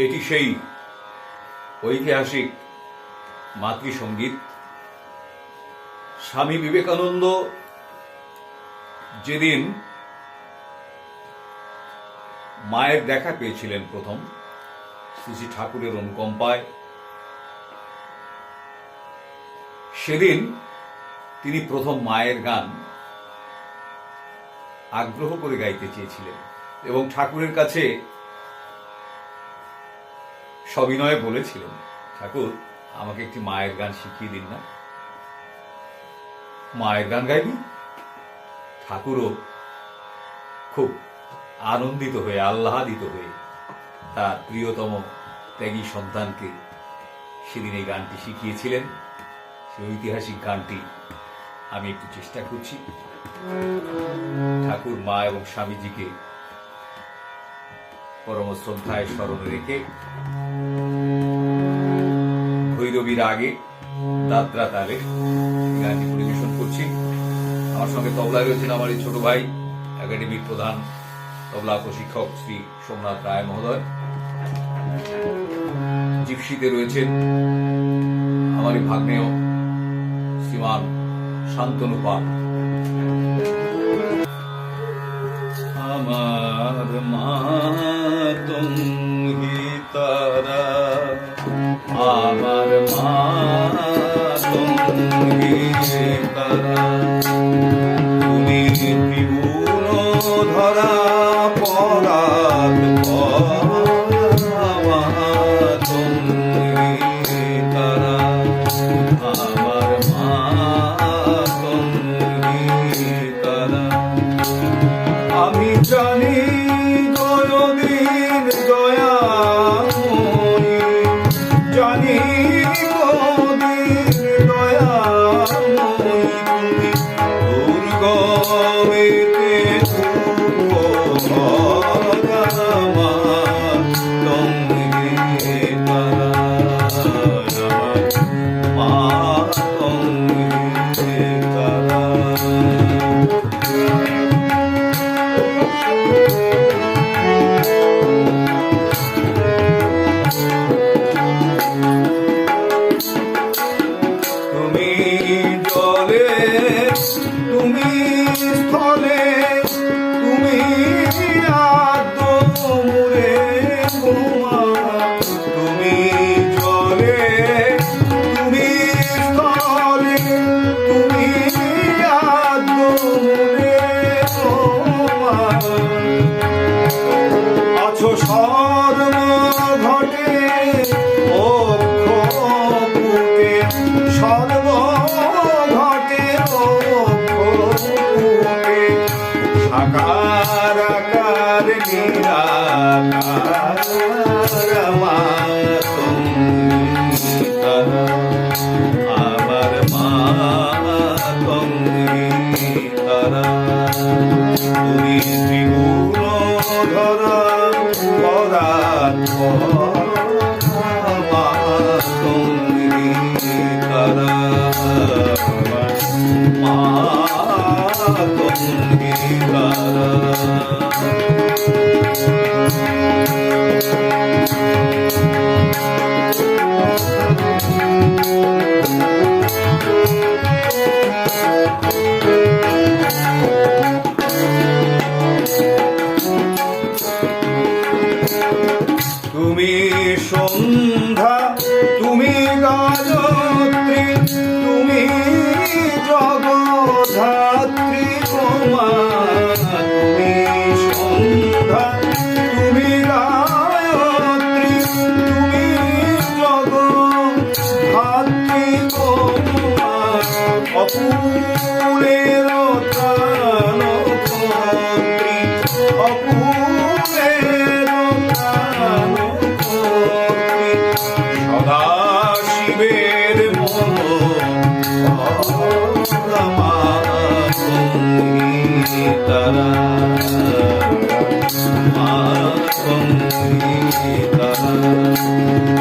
এটি সেই ঐতিহাসিক মাতৃসঙ্গীত। স্বামী বিবেকানন্দ যেদিন মায়ের দেখা পেয়েছিলেন প্রথম শ্রী শ্রী ঠাকুরের অনুকম্পায়, সেদিন তিনি প্রথম মায়ের গান আগ্রহ করে গাইতে চেয়েছিলেন এবং ঠাকুরের কাছে সবিনয়ে বলেছিলেন, ঠাকুর আমাকে একটি মায়ের গান শিখিয়ে দিন না, মায়ের গান গাইবি। ঠাকুরও খুব আনন্দিত হয়ে আহ্লাদিত হয়ে তার প্রিয়তম ত্যাগী সন্তানকে সেদিন এই গানটি শিখিয়েছিলেন। সেই ঐতিহাসিক গানটি আমি একটু চেষ্টা করছি। ঠাকুর মা এবং স্বামীজিকে পরম শ্রদ্ধায় স্মরণে রেখে ভৈরবী রাগে দাদরা তালে গানটি পরিবেশন করছি। আমার সঙ্গে তবলায় রয়েছেন আমার এই ছোট ভাই, একাডেমির প্রধান তবলা প্রশিক্ষক শ্রী সোমনাথ রায় মহোদয়। জিপসিতে রয়েছেন আমার এই ভাগ্নেয় শ্রীমান শান্তনু পাল। আমার মা তুমি তারা, আমার মা তুমি তারা, তুমি ত্রিভুবন ধরা পরাত তুমি তারা, আমার মা তুমি তারা। আমি জানি দয়াদিন দয়াময়ী, জানি গদিন দয়াময়ী, তুমি দুর্গমেতে মা তুমি তারা, মা তুমি তারা। তুমি জলে তুমি স্থলে তুমি আদমরে ঘুমা, তুমি জলে তুমি স্থলে তুমি আদমরে ঘুমা, আছো সর্ব ঘটে অক্ষপুটে, সর্ব ঘটে অক্ষপুটে, সাকার আকার নিরাকার মা তুমি তারা, আমার মা তুমি তারা, তুমি ত্রিভুবন ধরা পরাত মা তুমি তারা, মা তুমি তারা। তুমি সন্ধ্যা তুমি গায়ত্রী তুমি জগদ্ধাত্রী মা, তুমি সন্ধ্যা তুমি গায়ত্রী তুমি জগদ্ধাত্রী মা, অপুলের ত্রাণ কর্ত্রী, অপুলের ত্রাণ কর্ত্রী, সদা শিবের মন মা তুমি তারা, মা তুমি তারা,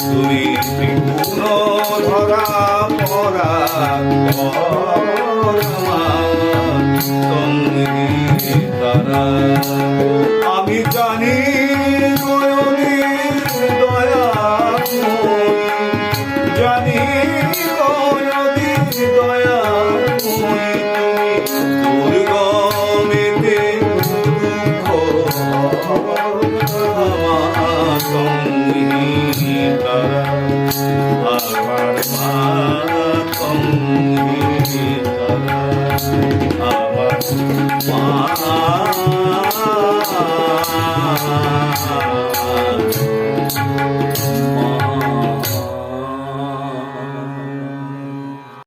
তুমি ত্রিভুবন ধরা পরাত মা তুমি তারা। আমি জানি